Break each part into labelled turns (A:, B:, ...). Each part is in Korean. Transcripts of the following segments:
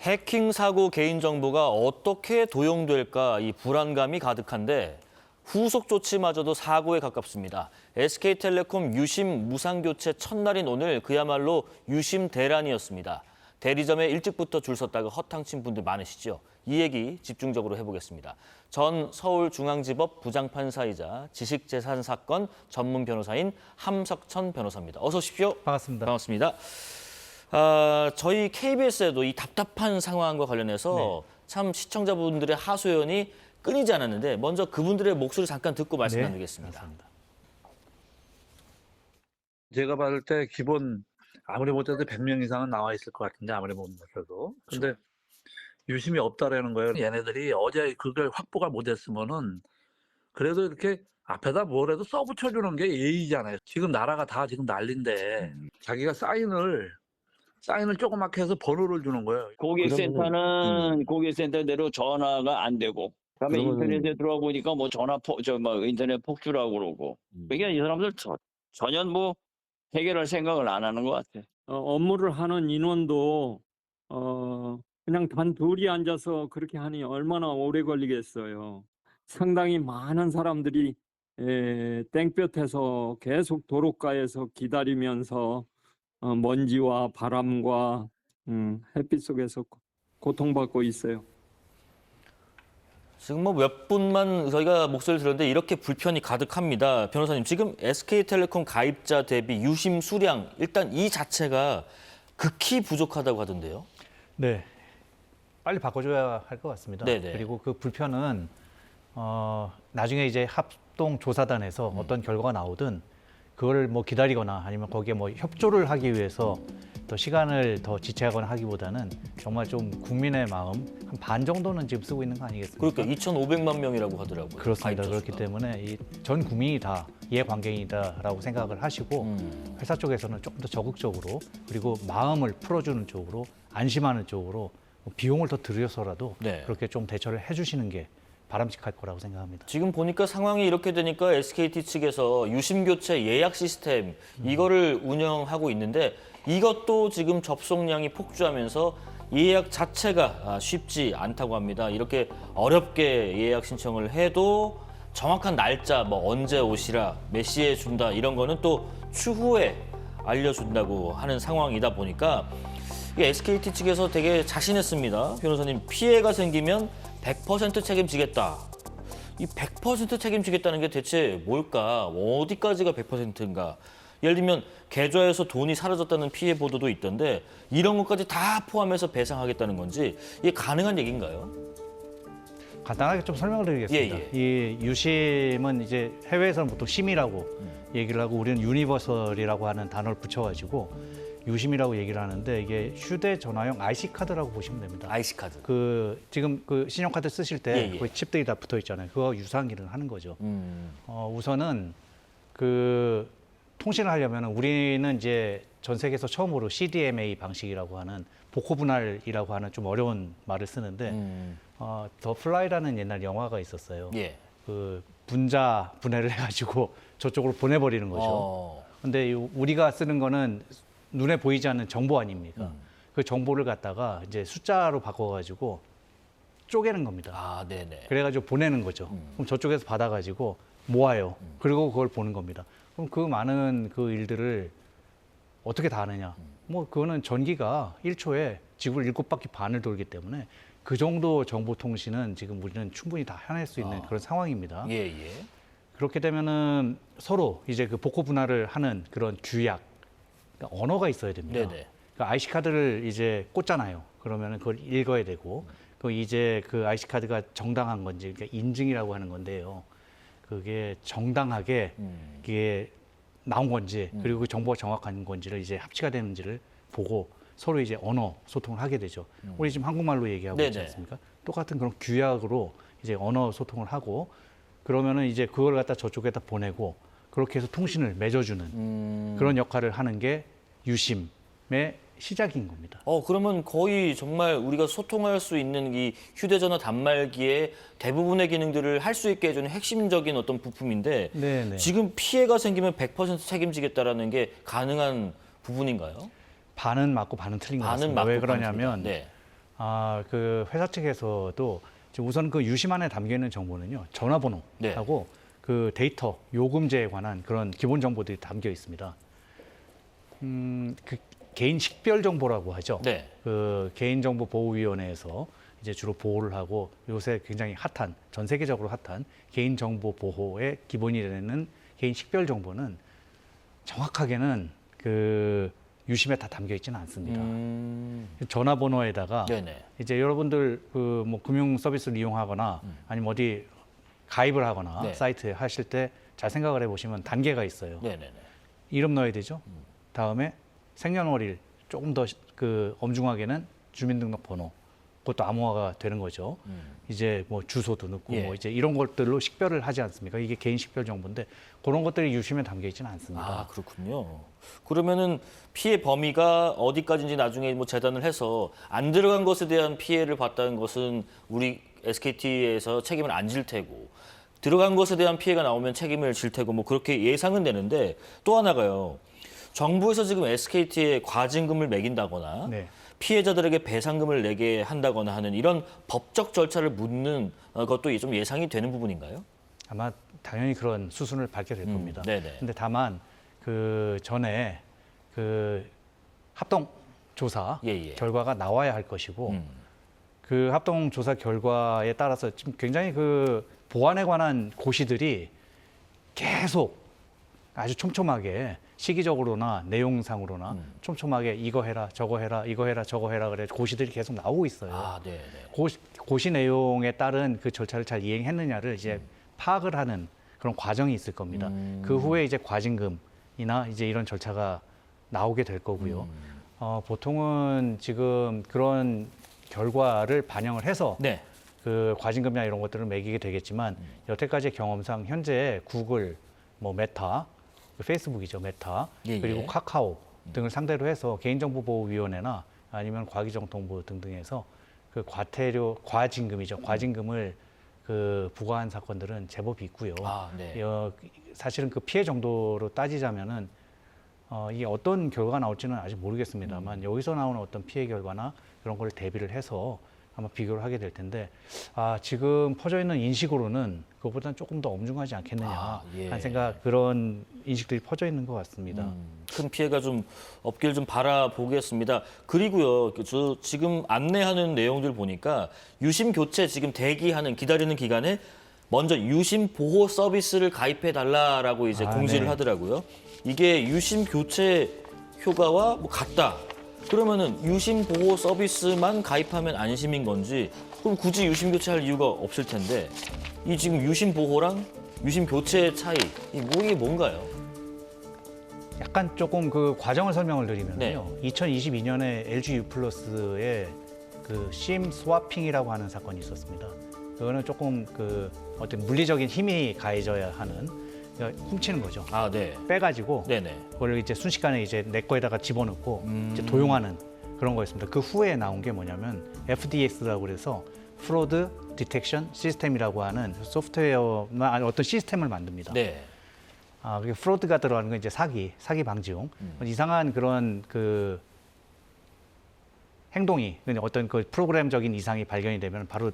A: 해킹 사고 개인정보가 어떻게 도용될까 이 불안감이 가득한데 후속 조치마저도 사고에 가깝습니다. SK텔레콤 유심 무상교체 첫날인 오늘 그야말로 유심 대란이었습니다. 대리점에 일찍부터 줄 섰다가 허탕친 분들 많으시죠? 이 얘기 집중적으로 해보겠습니다. 전 서울중앙지법 부장판사이자 지식재산 사건 전문 변호사인 함석천 변호사입니다. 어서 오십시오.
B: 반갑습니다.
A: 반갑습니다. 저희 KBS에도 이 답답한 상황과 관련해서 참 시청자분들의 하소연이 끊이지 않았는데 먼저 그분들의 목소리 잠깐 듣고 말씀 나누겠습니다.
B: 맞습니다.
C: 제가 봤을 때 기본 아무리 못해도 100명 이상은 나와 있을 것 같은데 아무리 못해도. 근데 유심이 없다라는 거예요. 얘네들이 어제 그걸 확보가 못했으면은 그래도 이렇게 앞에다 뭐라도 써붙여주는 게 예의잖아요. 지금 나라가 다 지금 난린데 자기가 사인을 조그맣게 해서 번호를 주는 거예요.
D: 고객센터는 고객센터대로 전화가 안 되고, 그다음에 인터넷에 들어가 보니까 뭐 인터넷 폭주라고 그러고, 그러니까 이 사람들 전혀 뭐 해결할 생각을 안 하는 것 같아.
E: 업무를 하는 인원도 그냥 단 둘이 앉아서 그렇게 하니 얼마나 오래 걸리겠어요. 상당히 많은 사람들이 땡볕에서 계속 도로가에서 기다리면서 먼지와 바람과 햇빛 속에서 고통받고 있어요.
A: 지금 뭐 몇 분만 저희가 목소리를 들었는데 이렇게 불편이 가득합니다. 변호사님, 지금 SK텔레콤 가입자 대비 유심 수량, 일단 이 자체가 극히 부족하다고 하던데요.
B: 네, 빨리 바꿔줘야 할 것 같습니다.
A: 네네.
B: 그리고 그 불편은 나중에 이제 합동조사단에서 어떤 결과가 나오든 그걸 뭐 기다리거나 아니면 거기에 뭐 협조를 하기 위해서 더 시간을 더 지체하거나 하기보다는 정말 좀 국민의 마음 한 반 정도는 지금 쓰고 있는 거 아니겠습니까?
A: 그러니까 2,500만 명이라고 하더라고요.
B: 그렇습니다.
A: 가입자
B: 그렇기
A: 수가.
B: 때문에 이 전 국민이 다 이해관계이다라고 생각을 하시고 회사 쪽에서는 조금 더 적극적으로 그리고 마음을 풀어주는 쪽으로 안심하는 쪽으로 비용을 더 들여서라도
A: 네.
B: 그렇게 좀 대처를 해주시는 게 바람직할 거라고 생각합니다.
A: 지금 보니까 상황이 이렇게 되니까 SKT 측에서 유심교체 예약 시스템 이거를 운영하고 있는데 이것도 지금 접속량이 폭주하면서 예약 자체가 쉽지 않다고 합니다. 이렇게 어렵게 예약 신청을 해도 정확한 날짜, 뭐 언제 오시라, 몇 시에 준다 이런 거는 또 추후에 알려준다고 하는 상황이다 보니까 SKT 측에서 되게 자신했습니다. 변호사님, 피해가 생기면 100% 책임지겠다. 이 100% 책임지겠다는 게 대체 뭘까? 어디까지가 100%인가? 예를 들면 계좌에서 돈이 사라졌다는 피해 보도도 있던데 이런 것까지 다 포함해서 배상하겠다는 건지 이게 가능한 얘기인가요?
B: 간단하게 좀 설명을 드리겠습니다. 이 유심은 이제 해외에서는 보통 심이라고 얘기를 하고 우리는 유니버설이라고 하는 단어를 붙여가지고 유심이라고 얘기를 하는데 이게 휴대전화용 IC카드라고 보시면 됩니다.
A: IC카드.
B: 그 지금 그 신용카드 쓰실 때
A: 예.
B: 거기 칩들이 다 붙어 있잖아요. 그거 유사한 기능을 하는 거죠. 우선은 그 통신을 하려면 우리는 이제 전 세계에서 처음으로 CDMA 방식이라고 하는 복호 분할이라고 하는 좀 어려운 말을 쓰는데 더 플라이라는 옛날 영화가 있었어요.
A: 예.
B: 그 분자 분해를 해가지고 저쪽으로 보내버리는 거죠. 근데 우리가 쓰는 거는 눈에 보이지 않는 정보 아닙니까? 그 정보를 갖다가 이제 숫자로 바꿔가지고 쪼개는 겁니다.
A: 아, 네네.
B: 그래가지고 보내는 거죠. 그럼 저쪽에서 받아가지고 모아요. 그리고 그걸 보는 겁니다. 그럼 그 많은 그 일들을 어떻게 다 하느냐? 뭐 그거는 전기가 1초에 지구를 7바퀴 반을 돌기 때문에 그 정도 정보 통신은 지금 우리는 충분히 다 해낼 수 있는 그런 상황입니다.
A: 예, 예.
B: 그렇게 되면은 서로 이제 그 복호 분할을 하는 그런 규약, 그러니까 언어가 있어야 됩니다.
A: 네네.
B: 그러니까 IC 카드를 이제 꽂잖아요. 그러면은 그걸 읽어야 되고, 그 이제 그 IC 카드가 정당한 건지, 그러니까 인증이라고 하는 건데요. 그게 정당하게 이게 나온 건지, 그리고 그 정보가 정확한 건지를 이제 합치가 되는지를 보고 서로 이제 언어 소통을 하게 되죠. 우리 지금 한국말로 얘기하고 있지
A: 네네.
B: 않습니까? 똑같은 그런 규약으로 이제 언어 소통을 하고, 그러면은 이제 그걸 갖다 저쪽에다 보내고 그렇게 해서 통신을 맺어주는 그런 역할을 하는 게 유심의 시작인 겁니다.
A: 그러면 거의 정말 우리가 소통할 수 있는 이 휴대전화 단말기의 대부분의 기능들을 할 수 있게 해주는 핵심적인 어떤 부품인데
B: 네네.
A: 지금 피해가 생기면 100% 책임지겠다라는 게 가능한 부분인가요?
B: 반은 맞고 반은 틀린 것
A: 반은
B: 같습니다.
A: 맞고
B: 왜
A: 반은
B: 그러냐면
A: 틀리다. 네.
B: 그 회사 측에서도 지금 우선 그 유심안에 담겨 있는 정보는요, 전화번호하고 그 데이터 요금제에 관한 그런 기본 정보들이 담겨 있습니다. 그 개인 식별 정보라고 하죠.
A: 네.
B: 그 개인정보보호위원회에서 이제 주로 보호를 하고 요새 굉장히 핫한, 전 세계적으로 핫한 개인정보 보호의 기본이 되는 개인 식별 정보는 정확하게는 그 유심에 다 담겨 있지는 않습니다. 전화번호에다가
A: 네네.
B: 이제 여러분들 그 뭐 금융 서비스를 이용하거나 아니면 어디 가입을 하거나
A: 네.
B: 사이트에 하실 때 잘 생각을 해보시면 단계가 있어요.
A: 네네네.
B: 이름 넣어야 되죠. 다음에 생년월일 조금 더 그 엄중하게는 주민등록번호, 그것도 암호화가 되는 거죠. 이제 뭐 주소도 넣고
A: 예.
B: 뭐 이제 이런 것들로 식별을 하지 않습니까? 이게 개인 식별 정보인데 그런 것들이 유심에 담겨 있지는 않습니다.
A: 아, 그렇군요. 그러면은 피해 범위가 어디까지인지 나중에 뭐 재단을 해서 안 들어간 것에 대한 피해를 봤다는 것은 우리 SKT에서 책임을 안 질 테고, 들어간 것에 대한 피해가 나오면 책임을 질 테고, 뭐 그렇게 예상은 되는데, 또 하나가요. 정부에서 지금 SKT에 과징금을 매긴다거나
B: 네.
A: 피해자들에게 배상금을 내게 한다거나 하는 이런 법적 절차를 묻는 것도 좀 예상이 되는 부분인가요?
B: 아마 당연히 그런 수순을 밟게 될 겁니다.
A: 네네.
B: 근데 다만 그 전에 그 합동 조사
A: 예.
B: 결과가 나와야 할 것이고 그 합동 조사 결과에 따라서 지금 굉장히 그 보안에 관한 고시들이 계속 아주 촘촘하게 시기적으로나 내용상으로나 촘촘하게 이거 해라 저거 해라 이거 해라 저거 해라 그래 고시들이 계속 나오고 있어요.
A: 아, 네네.
B: 고시 내용에 따른 그 절차를 잘 이행했느냐를 이제 파악을 하는 그런 과정이 있을 겁니다. 그 후에 이제 과징금이나 이제 이런 절차가 나오게 될 거고요. 보통은 지금 그런 결과를 반영을 해서
A: 네.
B: 그 과징금이나 이런 것들을 매기게 되겠지만 여태까지의 경험상 현재 구글, 뭐 메타, 그 페이스북이죠 메타,
A: 예,
B: 그리고
A: 예.
B: 카카오 등을 상대로 해서 개인정보보호위원회나 아니면 과기정통부 등등에서 그 과징금이죠. 과징금을 그 부과한 사건들은 제법 있고요.
A: 아, 네.
B: 사실은 그 피해 정도로 따지자면은 이게 어떤 결과가 나올지는 아직 모르겠습니다만 여기서 나오는 어떤 피해 결과나 그런 걸 대비를 해서 아마 비교를 하게 될 텐데 지금 퍼져 있는 인식으로는 그것보다는 조금 더 엄중하지 않겠느냐
A: 예.
B: 하는 생각, 그런 인식들이 퍼져 있는 것 같습니다.
A: 큰 피해가 좀 없길 좀 바라보겠습니다. 그리고요, 저 지금 안내하는 내용들 보니까 유심 교체 지금 대기하는 기다리는 기간에 먼저 유심 보호 서비스를 가입해 달라라고 이제 공지를
B: 네.
A: 하더라고요. 이게 유심 교체 효과와 뭐 같다. 그러면은 유심 보호 서비스만 가입하면 안심인 건지, 그럼 굳이 유심 교체할 이유가 없을 텐데, 이 지금 유심 보호랑 유심 교체의 차이, 이게 뭔가요?
B: 약간 조금 그 과정을 설명을 드리면요.
A: 네.
B: 2022년에 LG U+의 그 심 스와핑이라고 하는 사건이 있었습니다. 그거는 조금 그 어떤 물리적인 힘이 가해져야 하는, 그러니까 훔치는 거죠.
A: 아, 네.
B: 빼가지고
A: 네네.
B: 그걸 이제 순식간에 이제 내 거에다가 집어넣고 이제 도용하는 그런 거였습니다. 그 후에 나온 게 뭐냐면 FDS라고 그래서 프로드 디텍션 시스템이라고 하는 소프트웨어나 어떤 시스템을 만듭니다.
A: 네.
B: 그게 프로드가 들어가는 건 이제 사기 방지용. 이상한 그런 그 행동이, 어떤 그 프로그램적인 이상이 발견이 되면 바로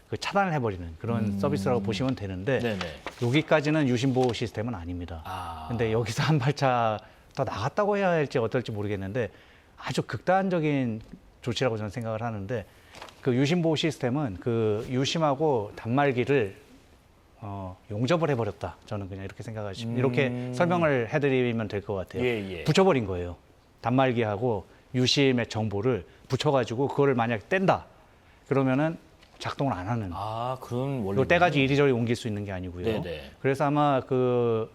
B: 그 차단을 해버리는 그런 서비스라고 보시면 되는데,
A: 네네.
B: 여기까지는 유심보호 시스템은 아닙니다. 근데 여기서 한 발짝 더 나갔다고 해야 할지 어떨지 모르겠는데 아주 극단적인 조치라고 저는 생각을 하는데, 그 유심보호 시스템은 그 유심하고 단말기를 용접을 해버렸다. 저는 그냥 이렇게 생각하시면 이렇게 설명을 해드리면 될 것 같아요.
A: 예.
B: 붙여버린 거예요. 단말기하고 유심의 정보를 붙여가지고 그거를 만약에 뗀다. 그러면은 작동을 안 하는.
A: 그런 원리.
B: 이걸 떼가지고 이리저리 옮길 수 있는 게 아니고요.
A: 네네.
B: 그래서 아마 그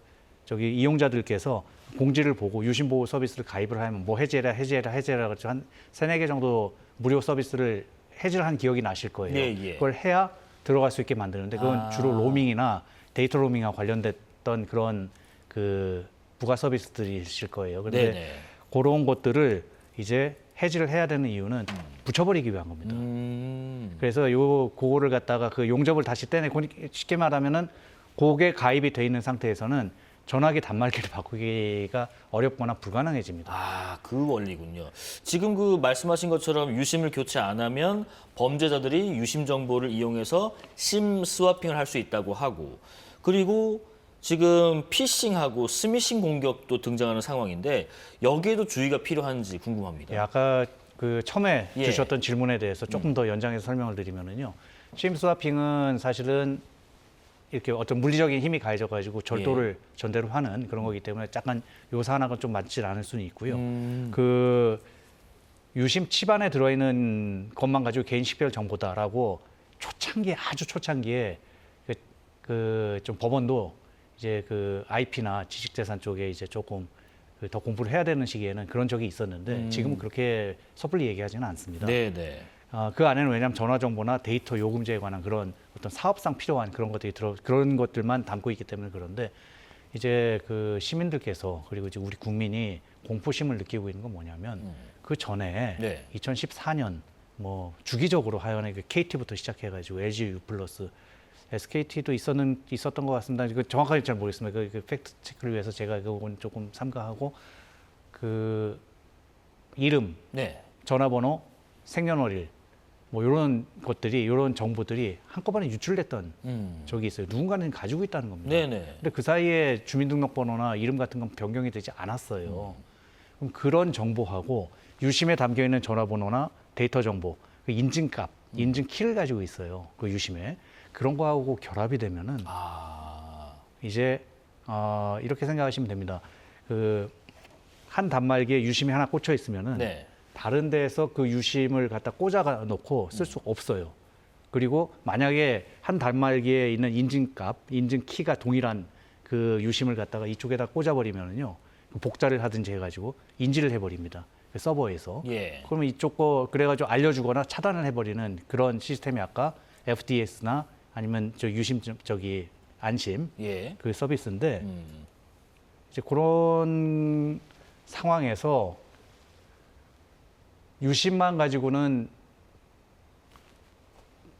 B: 저기 이용자들께서 공지를 보고 유심보호 서비스를 가입을 하면 뭐 해제해라 그래서 한 3-4개 정도 무료 서비스를 해지를 한 기억이 나실 거예요.
A: 예.
B: 그걸 해야 들어갈 수 있게 만드는데 그건 주로 로밍이나 데이터 로밍과 관련됐던 그런 그 부가 서비스들이실 거예요. 그런데
A: 네네.
B: 그런 것들을 이제 해지를 해야 되는 이유는 붙여버리기 위한 겁니다. 그래서 그거를 갖다가 그 용접을 다시 떼내고, 쉽게 말하면은 그게 가입이 돼 있는 상태에서는 전화기 단말기를 바꾸기가 어렵거나 불가능해집니다.
A: 아, 그 원리군요. 지금 그 말씀하신 것처럼 유심을 교체 안 하면 범죄자들이 유심 정보를 이용해서 심 스와핑을 할 수 있다고 하고, 그리고 지금 피싱하고 스미싱 공격도 등장하는 상황인데 여기에도 주의가 필요한지 궁금합니다.
B: 예, 아까 그 처음에
A: 예.
B: 주셨던 질문에 대해서 조금 더 연장해서 설명을 드리면은요. 심 스와핑은 사실은 이렇게 어떤 물리적인 힘이 가해져가지고 절도를 전대로 하는 그런 거기 때문에 약간 요소 하나가 좀 맞지 않을 수는 있고요. 그 유심 칩안에 들어있는 것만 가지고 개인 식별 정보다라고 초창기에 아주 초창기에 그 좀 법원도 이제 그 IP나 지식재산 쪽에 이제 조금 더 공부를 해야 되는 시기에는 그런 적이 있었는데 지금은 그렇게 섣불리 얘기하지는 않습니다.
A: 네네.
B: 그 안에는 왜냐하면 전화 정보나 데이터 요금제에 관한 그런 어떤 사업상 필요한 그런 것들이 그런 것들만 담고 있기 때문에 그런데 이제 그 시민들께서 그리고 이제 우리 국민이 공포심을 느끼고 있는 건 뭐냐면 그 전에
A: 네.
B: 2014년 뭐 주기적으로 하여간에 그 KT부터 시작해가지고 LG U+, SKT도 있었던 것 같습니다. 그 정확하게 잘 모르겠습니다. 그 팩트 체크를 위해서 제가 그건 조금 삼가하고 그 이름,
A: 네.
B: 전화번호, 생년월일 뭐 이런 것들이 이런 정보들이 한꺼번에 유출됐던 적이 있어요. 누군가는 가지고 있다는 겁니다.
A: 네네.
B: 근데 그 사이에 주민등록번호나 이름 같은 건 변경이 되지 않았어요. 그럼 그런 정보하고 유심에 담겨 있는 전화번호나 데이터 정보, 그 인증값, 인증 키를 가지고 있어요. 그 유심에 그런 거하고 결합이 되면은 이제 이렇게 생각하시면 됩니다. 그 한 단말기에 유심이 하나 꽂혀 있으면은
A: 네.
B: 다른 데에서 그 유심을 갖다 꽂아 놓고 쓸 수 없어요. 그리고 만약에 한 단말기에 있는 인증값, 인증 키가 동일한 그 유심을 갖다가 이쪽에다 꽂아버리면은요, 복사를 하든지 해가지고 인지를 해버립니다. 그 서버에서.
A: 예.
B: 그러면 이쪽 거 그래가지고 알려주거나 차단을 해버리는 그런 시스템이 아까 FDS나 아니면 저 유심 저기 안심
A: 예.
B: 그 서비스인데 이제 그런 상황에서 유심만 가지고는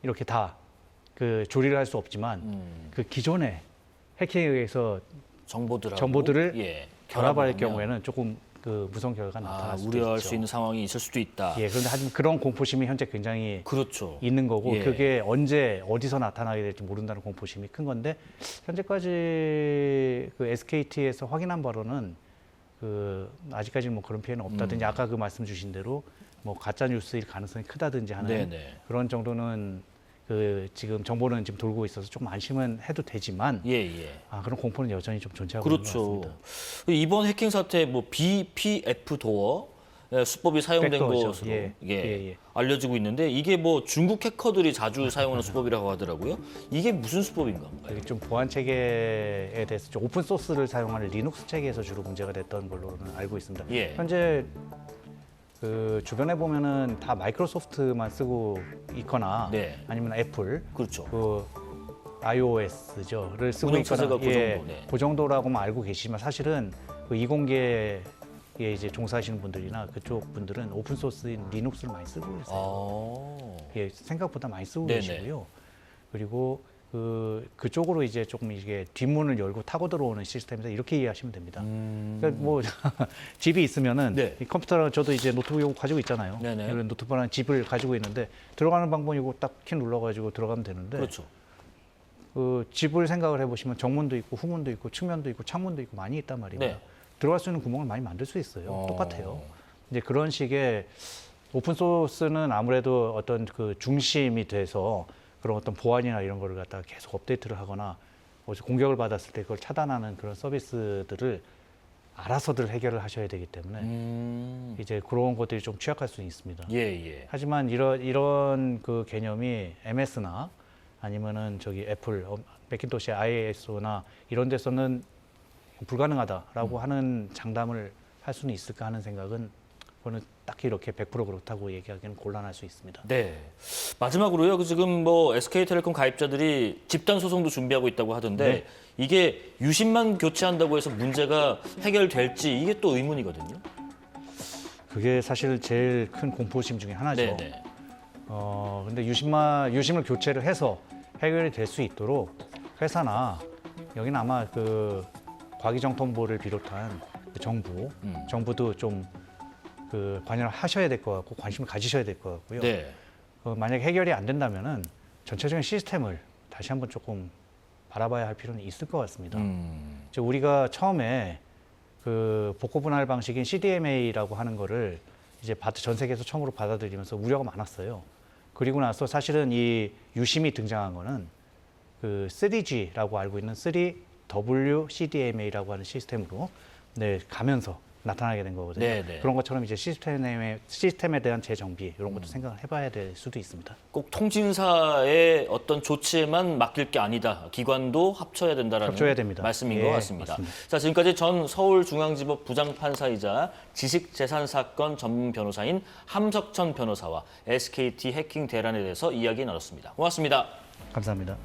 B: 이렇게 다 그 조리를 할 수 없지만 그 기존에 해킹에 의해서 정보들을
A: 예.
B: 결합할
A: 결합을 하면
B: 경우에는 조금 그 무서운 결과가 나타날 수도
A: 우려할
B: 있죠.
A: 수 있는 상황이 있을 수도 있다.
B: 예, 그런데 하지만 그런 공포심이 현재 굉장히
A: 그렇죠.
B: 있는 거고
A: 예.
B: 그게 언제 어디서 나타나게 될지 모른다는 공포심이 큰 건데 현재까지 그 SKT에서 확인한 바로는 그 아직까지는 뭐 그런 피해는 없다든지 아까 그 말씀 주신 대로 뭐 가짜 뉴스일 가능성이 크다든지 하는
A: 네네.
B: 그런 정도는 그 지금 정보는 지금 돌고 있어서 조금 안심은 해도 되지만
A: 예.
B: 그런 공포는 여전히 좀 존재하고 있는 것
A: 그렇죠.
B: 같습니다.
A: 이번 해킹 사태 뭐 BPF 도어 수법이 사용된
B: 백도어죠.
A: 것으로
B: 예.
A: 알려지고 있는데 이게 뭐 중국 해커들이 자주 사용하는 수법이라고 하더라고요. 이게 무슨 수법인가요?
B: 여기 좀 보안 체계에 대해서 좀 오픈 소스를 사용하는 리눅스 체계에서 주로 문제가 됐던 걸로는 알고 있습니다.
A: 예.
B: 현재 그 주변에 보면은 다 마이크로소프트만 쓰고 있거나
A: 네.
B: 아니면 애플
A: 그렇죠.
B: 그 iOS를 쓰고
A: 운영체제가
B: 있거나
A: 그 정도, 네.
B: 그 정도라고만 알고 계시지만 사실은 그 이공계에 이제 종사하시는 분들이나 그쪽 분들은 오픈 소스인 리눅스를 많이 쓰고 있어요. 예, 생각보다 많이 쓰고
A: 네네.
B: 계시고요. 그리고 그쪽으로 이제 조금 이게 뒷문을 열고 타고 들어오는 시스템이다 이렇게 이해하시면 됩니다. 그러니까 뭐 집이 있으면은
A: 네.
B: 이 컴퓨터랑 저도 이제 노트북 가지고 있잖아요.
A: 네네.
B: 이런 노트북이랑 집을 가지고 있는데 들어가는 방법이고 딱 키 눌러가지고 들어가면 되는데
A: 그렇죠.
B: 그 집을 생각을 해보시면 정문도 있고 후문도 있고 측면도 있고 창문도 있고 많이 있단 말입니다.
A: 네.
B: 들어갈 수 있는 구멍을 많이 만들 수 있어요.
A: 어.
B: 똑같아요. 이제 그런 식의 오픈 소스는 아무래도 어떤 그 중심이 돼서 그런 어떤 보안이나 이런 거를 갖다가 계속 업데이트를 하거나 공격을 받았을 때 그걸 차단하는 그런 서비스들을 알아서들 해결을 하셔야 되기 때문에 이제 그런 것들이 좀 취약할 수는 있습니다.
A: 예.
B: 하지만 이런 그 개념이 MS나 아니면은 저기 애플, 맥킨토시 iOS나 이런 데서는 불가능하다라고 하는 장담을 할 수는 있을까 하는 생각은 저는 딱히 이렇게 100% 그렇다고 얘기하기는 곤란할 수 있습니다.
A: 네. 마지막으로요. 지금 뭐 SK텔레콤 가입자들이 집단 소송도 준비하고 있다고 하던데
B: 네.
A: 이게 유심만 교체한다고 해서 문제가 해결될지 이게 또 의문이거든요.
B: 그게 사실 제일 큰 공포심 중에 하나죠.
A: 네네.
B: 근데 유심을 교체를 해서 해결이 될 수 있도록 회사나 여기는 아마 그 과기정통부를 비롯한 그 정부도 좀 그 관여를 하셔야 될 것 같고 관심을 가지셔야 될 것 같고요.
A: 네.
B: 만약에 해결이 안 된다면은 전체적인 시스템을 다시 한번 조금 바라봐야 할 필요는 있을 것 같습니다. 이제 우리가 처음에 그 복구 분할 방식인 CDMA라고 하는 거를 이제 전 세계에서 처음으로 받아들이면서 우려가 많았어요. 그리고 나서 사실은 이 유심이 등장한 거는 그 3G라고 알고 있는 3W CDMA라고 하는 시스템으로 가면서 나타나게 된 거거든요.
A: 네네.
B: 그런 것처럼 이제 시스템에 대한 재정비 이런 것도 생각을 해봐야 될 수도 있습니다.
A: 꼭 통신사의 어떤 조치에만 맡길 게 아니다. 기관도 합쳐야 된다라는
B: 합쳐야 됩니다.
A: 말씀인
B: 예,
A: 것 같습니다.
B: 맞습니다.
A: 자, 지금까지 전 서울중앙지법 부장판사이자 지식재산사건 전문 변호사인 함석천 변호사와 SKT 해킹 대란에 대해서 이야기 나눴습니다. 고맙습니다.
B: 감사합니다.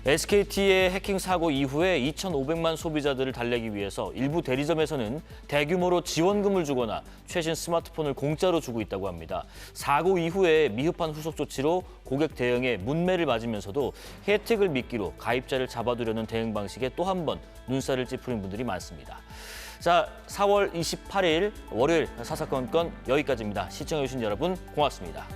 A: SKT의 해킹 사고 이후에 2,500만 소비자들을 달래기 위해서 일부 대리점에서는 대규모로 지원금을 주거나 최신 스마트폰을 공짜로 주고 있다고 합니다. 사고 이후에 미흡한 후속 조치로 고객 대응에 문매를 맞으면서도 혜택을 미끼로 가입자를 잡아두려는 대응 방식에 또 한 번 눈살을 찌푸린 분들이 많습니다. 자, 4월 28일 월요일 사사건건 여기까지입니다. 시청해주신 여러분 고맙습니다.